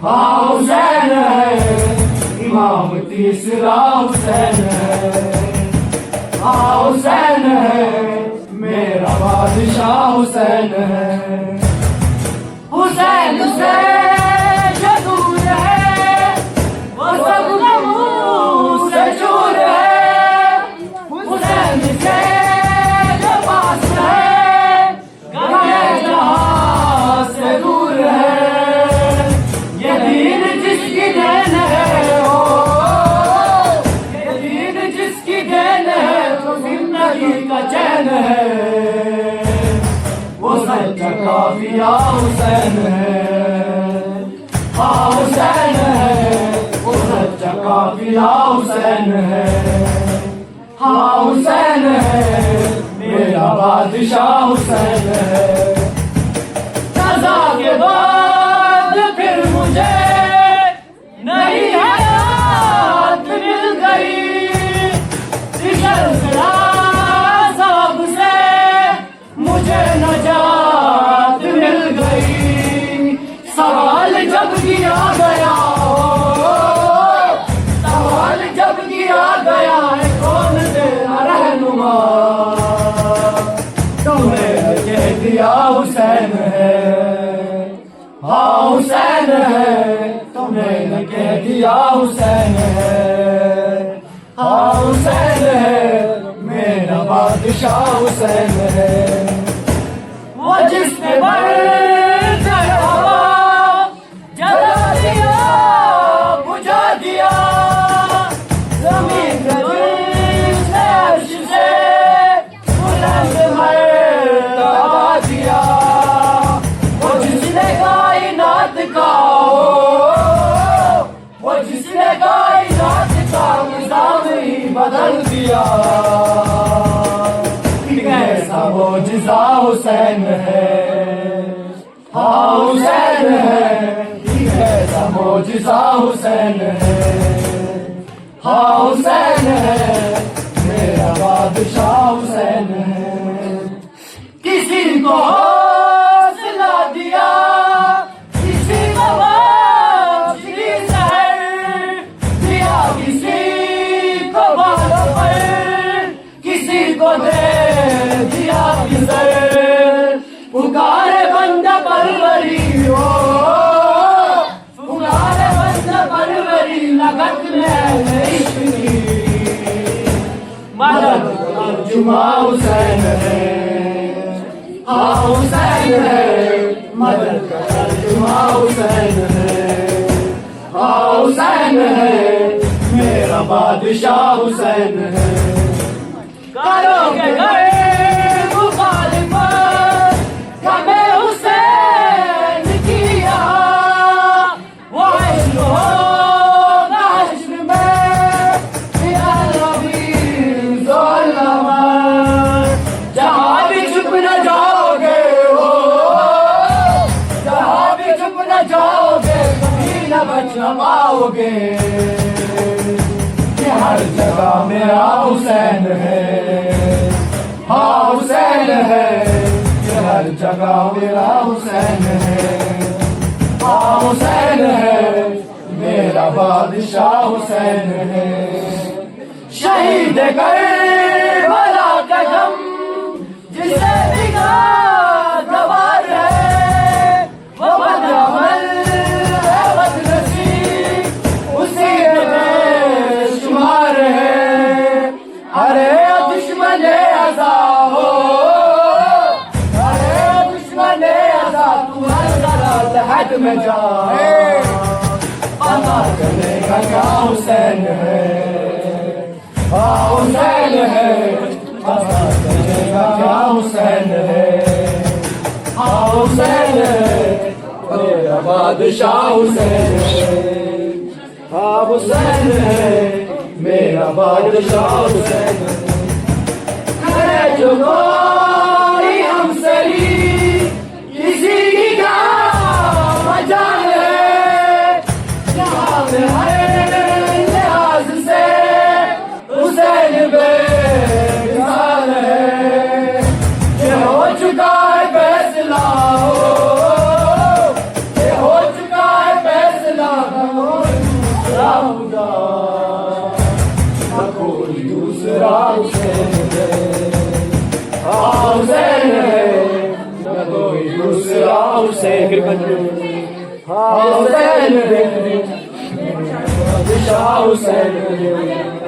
हाँ हुसैन है, इमाम तीसरा हुसैन है। हाँ हुसैन है, मेरा बादशाह हुसैन है। हुसैन से जो दूर है वो सब गमों से चूर है। हुसैन से जो पास है गमे जहां से दूर है। ये दीन जिसकी देन है, ये दीन जिसकी देन है तो जिंदगी का चैन है। वो सच्चा काफिया हुसैन है। हाँ हुसैन है, वो सच्चा काफिया हुसैन है। हाँ हुसैन है, मेरा बादशाह हुसैन है। कज़ा के बाद फिर मुझे नई हयात मिल गई। साहब से मुझे नजात मिल गई। सवाल जब किया गया, सवाल जब किया गया है कौन तेरा रहनुमा, तुम्हें कह दिया हुसैन है। हाँ हुसैन है, तुम्हें कह दिया हुसैन है। हाँ हुसैन है, मेरा बादशाह हुसैन है। वो जिसने बढ़कर हवा जला दिया बुझा दिया, ज़मीन जिसने अर्श से बुलंद मर्तबा दिया। वो जिसने कायनात का, वो जिसने कायनात का निज़ाम ही बदल दिया। ऐसा मौजिज़ा हुसैन है। हाँ हुसैन है, ऐसा मौजिज़ा हुसैन है। हाँ हुसैन है, मेरा बादशाह हुसैन है। किसी को हौसला दिया, किसी को बादशाही सहर दिया, किसी को बालों पर, किसी को दे दिया किसर। पुकारे बंदा परवरी हो, पुकारे बंदा परवरी लगत में इश्क की। मदद तर्जुमा हुसैन है। हाँ हुसैन है, मदद तर्जुमा हुसैन है। हाँ हुसैन है, मेरा बादशाह हुसैन है। करोगे गए मुखालिफत हमें हुसैन किया, वो इश्क होगा इश्क में या रबी ज़ुल्मत। जहाँ भी चुप न जाओगे हो, जहाँ भी चुप न जाओगे कभी न बच पाओगे। हर जगह मेरा हुसैन है। हाँ हुसैन है, हर जगह मेरा हुसैन है। हाँ हुसैन है, मेरा बादशाह हुसैन है। शहीद करबला का दम जिसे बिना गवार है, वो बदअमल है बदनसीब उसी में शुमार है। अरे दुश्मन अज़ा हो, अरे दुश्मन अज़ा तू हर गलत हद में जा, पता चलेगा क्या हुसैन है। हाँ हुसैन है, पता चलेगा क्या हुसैन है। हाँ हुसैन है, मेरा बादशाह हुसैन है। हाँ हुसैन है, मेरा बादशाह हुसैन है। जो कोई हमसरी किसी की क्या मजाल है, जहाँ में हर लिहाज से हुसैन बेमिसाल है। ये हो चुका है फैसला, ये हो चुका है फैसला। दूसरा हुसैन न कोई दूसरा हुसैन हुसैन शाह हुसैन